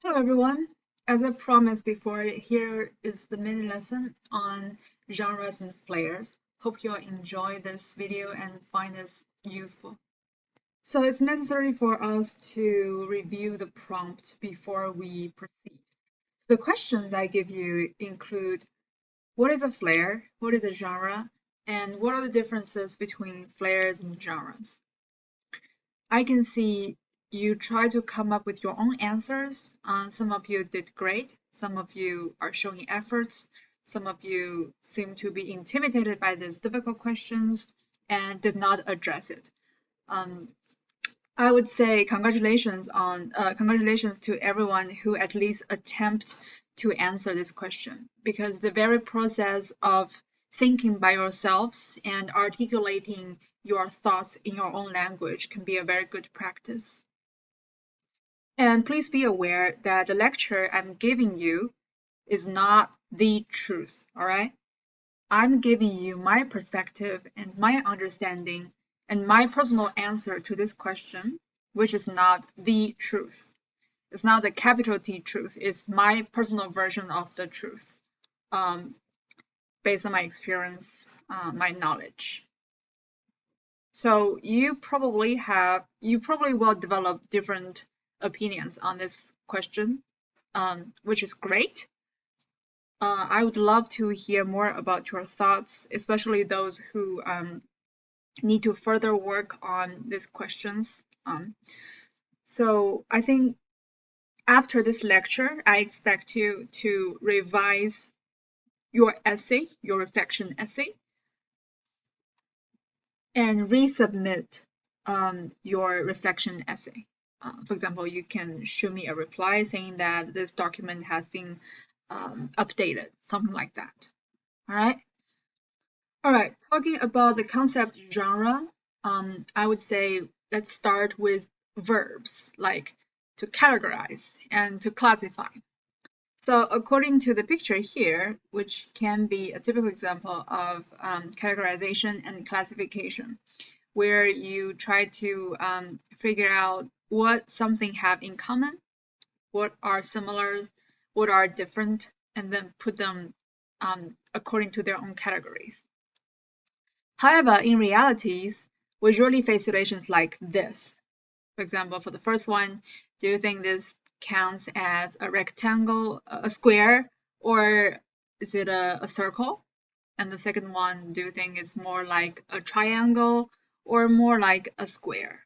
Hello everyone. As I promised before, here is the mini lesson on genres and flares. Hope you all enjoy this video and find this useful. So it's necessary for us to review the prompt before we proceed. The questions I give you include what is a flare, what is a genre, and what are the differences between flares and genres. I can see you try to come up with your own answers. Some of you did great. Some of you are showing efforts. Some of you seem to be intimidated by these difficult questions and did not address it. Um, I would say congratulations to everyone who at least attempt to answer this question, because the very process of thinking by yourselves and articulating your thoughts in your own language can be a very good practice. And please be aware that the lecture I'm giving you is not the truth, all right? I'm giving you my perspective and my understanding and my personal answer to this question, which is not the truth. It's not the capital T truth, it's my personal version of the truth, um, based on my experience, my knowledge. So you probably will develop different opinions on this question, which is great. I would love to hear more about your thoughts, especially those who need to further work on these questions. So I think after this lecture, I expect you to revise your essay, your reflection essay, and resubmit your reflection essay. For example, you can show me a reply saying that this document has been updated, something like that. All right. All right. Talking about the concept genre, I would say let's start with verbs, like to categorize and to classify. So according to the picture here, which can be a typical example of categorization and classification, where you try to figure out what something have in common, what are similars, what are different, and then put them according to their own categories. However, in realities, we usually face situations like this. For example, for the first one, do you think this counts as a rectangle, a square, or is it a circle? And the second one, do you think it's more like a triangle or more like a square?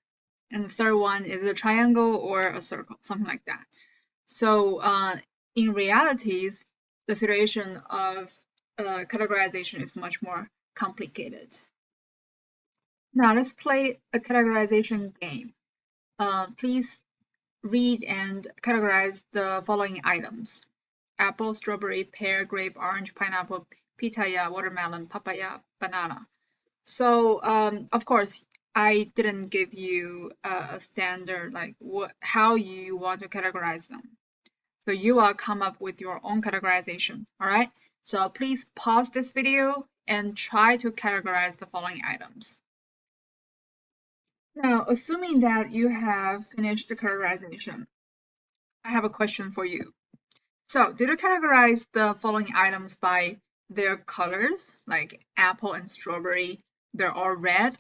And the third one, is it a triangle or a circle, something like that. So in realities, the situation of categorization is much more complicated. Now let's play a categorization game. Please read and categorize the following items: apple, strawberry, pear, grape, orange, pineapple, pitaya, watermelon, papaya, banana. So of course, I didn't give you a standard like how you want to categorize them. So you will come up with your own categorization, all right? So please pause this video and try to categorize the following items. Now, assuming that you have finished the categorization, I have a question for you. So, did you categorize the following items by their colors, like apple and strawberry, they're all red,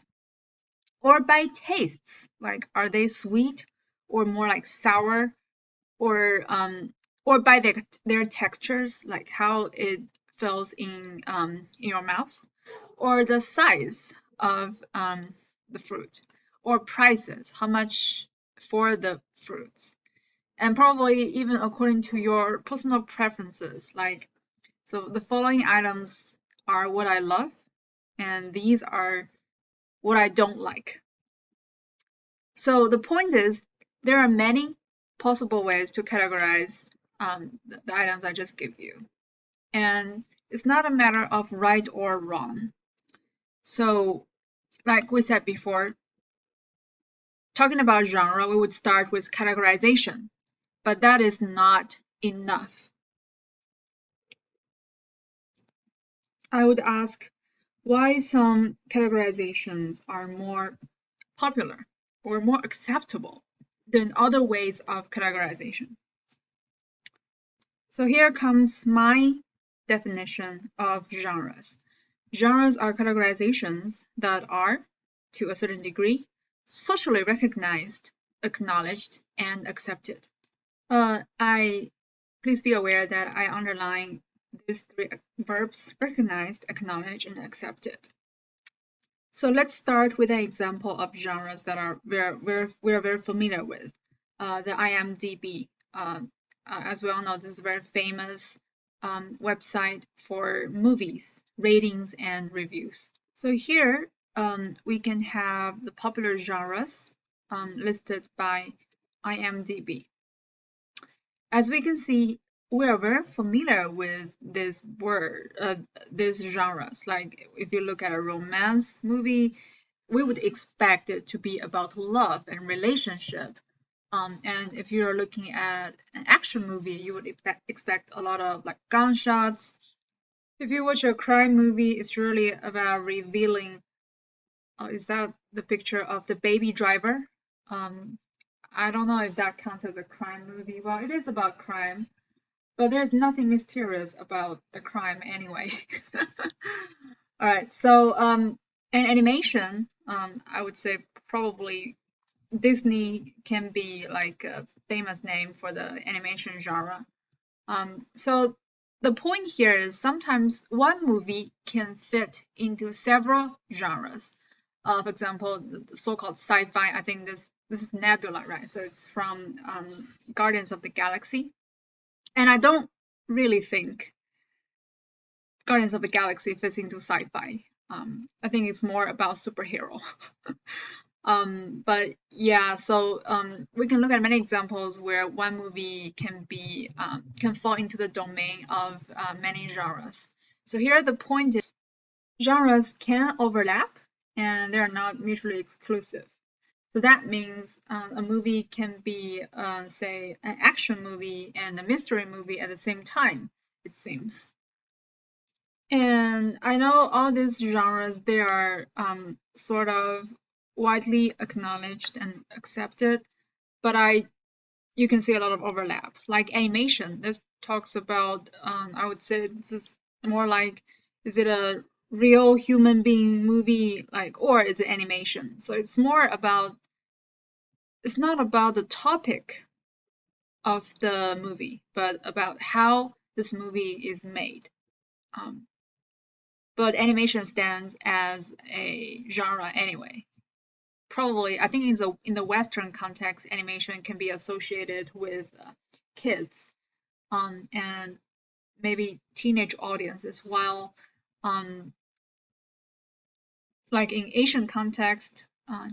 or by tastes, like are they sweet or more like sour, or by their textures, like how it feels in your mouth, or the size of the fruit, or prices, how much for the fruits, and probably even according to your personal preferences. Like, so the following items are what I love, and these are what I don't like. So the point is, there are many possible ways to categorize the items I just give you. And it's not a matter of right or wrong. So, like we said before, talking about genre, we would start with categorization, but that is not enough. I would ask why some categorizations are more popular or more acceptable than other ways of categorization. So here comes my definition of genres. Genres are categorizations that are, to a certain degree, socially recognized, acknowledged, and accepted. Please be aware that I underline these three verbs: recognized, acknowledged, and accepted. So let's start with an example of genres that we're very familiar with. The IMDb. As we all know, this is a very famous website for movies, ratings, and reviews. So here we can have the popular genres listed by IMDb. As we can see, we are very familiar with this word, these genres. Like if you look at a romance movie, we would expect it to be about love and relationship. And if you're looking at an action movie, you would expect a lot of like gunshots. If you watch a crime movie, it's really about revealing. Is that the picture of the Baby Driver? I don't know if that counts as a crime movie. Well, it is about crime, but there's nothing mysterious about the crime anyway. All right, so an animation, I would say probably Disney can be like a famous name for the animation genre. So the point here is sometimes one movie can fit into several genres. For example, the so-called sci-fi. I think this is Nebula, right? So it's from Guardians of the Galaxy, and I don't really think Guardians of the Galaxy fits into sci-fi. I think it's more about superhero. But yeah, so we can look at many examples where one movie can fall into the domain of many genres. So here the point is genres can overlap and they are not mutually exclusive. So that means a movie can be, say, an action movie and a mystery movie at the same time, it seems. And I know all these genres, they are sort of widely acknowledged and accepted, but you can see a lot of overlap. Like animation, this talks about, I would say this is more like, is it a real human being movie, like, or is it animation? So it's more about, it's not about the topic of the movie, but about how this movie is made. But animation stands as a genre anyway. Probably, I think in the Western context, animation can be associated with kids and maybe teenage audiences, while like in Asian context,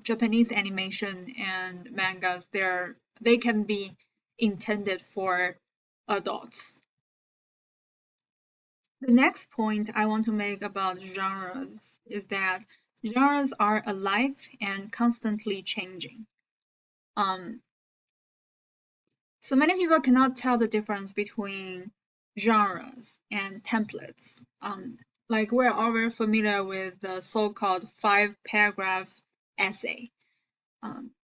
Japanese animation and mangas, they can be intended for adults. The next point I want to make about genres is that genres are alive and constantly changing. So many people cannot tell the difference between genres and templates. Like we're all very familiar with the so-called 5-paragraph essay.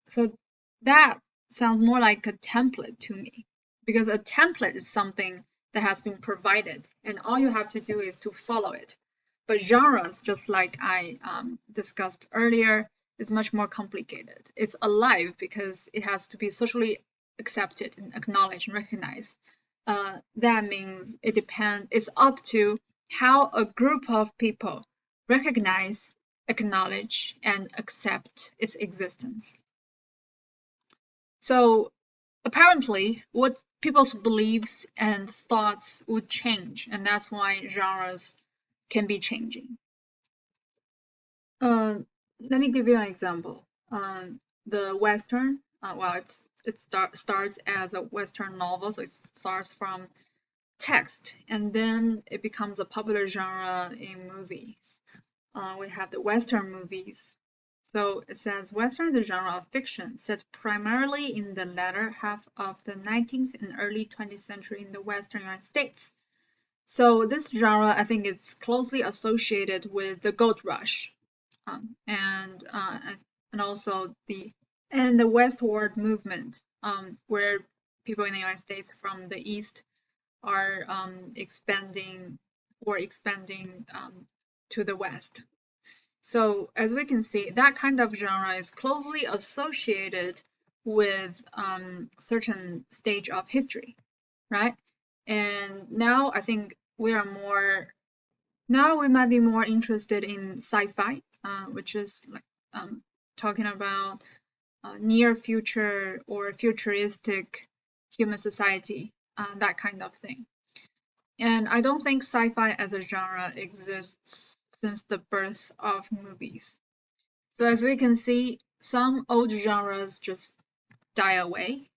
So that sounds more like a template to me, because a template is something that has been provided and all you have to do is to follow it. But genres, just like I discussed earlier, is much more complicated. It's alive because it has to be socially accepted and acknowledged and recognized. That means it's up to how a group of people recognize, acknowledge, and accept its existence. So apparently, what people's beliefs and thoughts would change, and that's why genres can be changing. Let me give you an example. The Western, well, it starts as a Western novel, so it starts from text, and then it becomes a popular genre in movies. We have the Western movies. So it says Western is a genre of fiction set primarily in the latter half of the 19th and early 20th century in the Western United States. So this genre, I think, is closely associated with the gold rush, and also the westward movement, where people in the United States from the East are expanding to the West. So as we can see, that kind of genre is closely associated with certain stage of history, right? And now I think we might be more interested in sci-fi, which is like talking about near future or futuristic human society, that kind of thing. And I don't think sci-fi as a genre exists since the birth of movies. So as we can see, some old genres just die away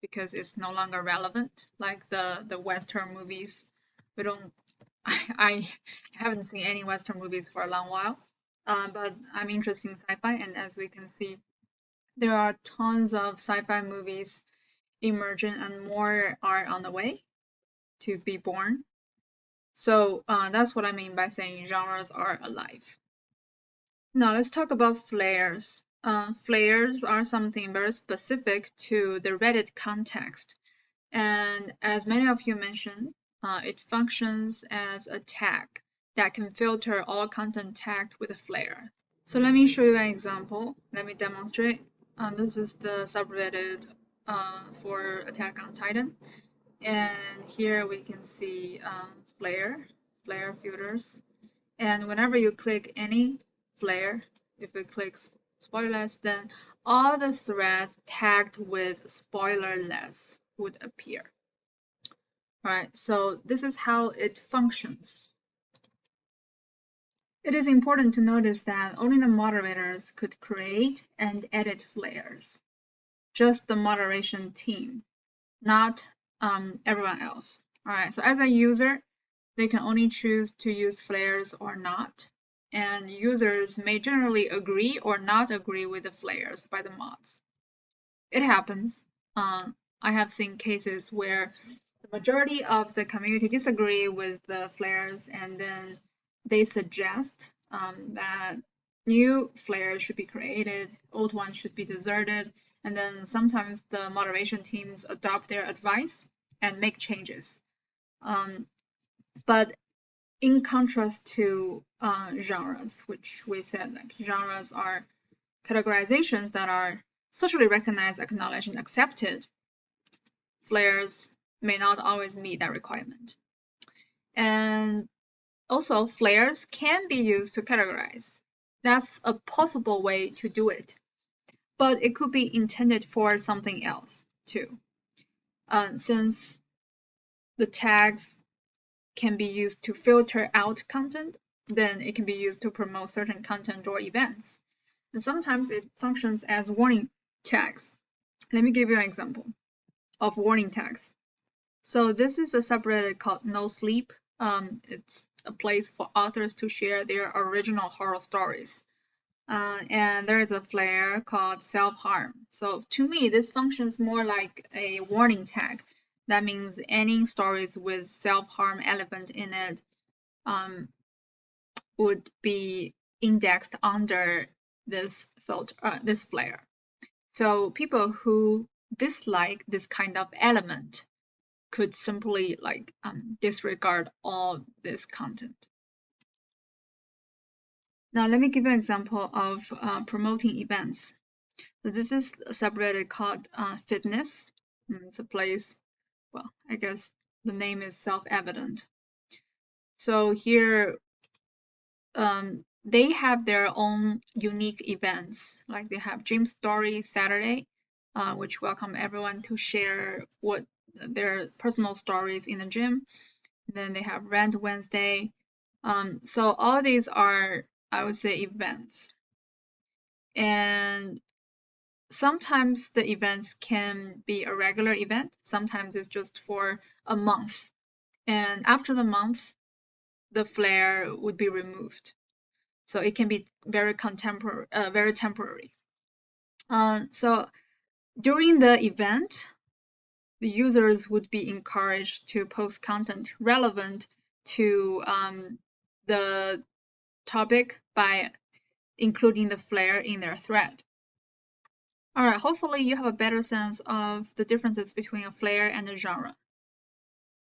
because it's no longer relevant, like the Western movies. We don't, I haven't seen any Western movies for a long while, but I'm interested in sci-fi, and as we can see, there are tons of sci-fi movies emerging, and more are on the way to be born. So that's what I mean by saying genres are alive. Now let's talk about flares. Flares are something very specific to the Reddit context. And as many of you mentioned, it functions as a tag that can filter all content tagged with a flare. So let me show you an example. Let me demonstrate. This is the subreddit for Attack on Titan. And here we can see flare filters. And whenever you click any flare, if you click spoilerless, then all the threads tagged with spoilerless would appear. Alright, so this is how it functions. It is important to notice that only the moderators could create and edit flares. Just the moderation team, not everyone else. Alright, so as a user, they can only choose to use flares or not, and users may generally agree or not agree with the flares by the mods. It happens. I have seen cases where the majority of the community disagree with the flares, and then they suggest that new flares should be created, old ones should be deserted, and then sometimes the moderation teams adopt their advice and make changes. But in contrast to genres, which we said, like genres are categorizations that are socially recognized, acknowledged, and accepted, flares may not always meet that requirement. And also, flares can be used to categorize. That's a possible way to do it, but it could be intended for something else too. Since the tags can be used to filter out content, then it can be used to promote certain content or events. And sometimes it functions as warning tags. Let me give you an example of warning tags. So this is a subreddit called No Sleep. It's a place for authors to share their original horror stories. And there is a flare called self-harm. So to me, this functions more like a warning tag. That means any stories with self-harm element in it would be indexed under this filter, this flare. So people who dislike this kind of element could simply like disregard all this content. Now let me give you an example of promoting events. So this is a subreddit called Fitness. It's a place, well, I guess the name is self-evident. So here they have their own unique events, like they have Gym Story Saturday, which welcome everyone to share what their personal stories in the gym. Then they have Rant Wednesday. So all these are, I would say, events. And sometimes the events can be a regular event. Sometimes it's just for a month. And after the month, the flare would be removed. So it can be very temporary. So during the event, the users would be encouraged to post content relevant to the topic by including the flare in their thread. All right, hopefully you have a better sense of the differences between a flare and a genre.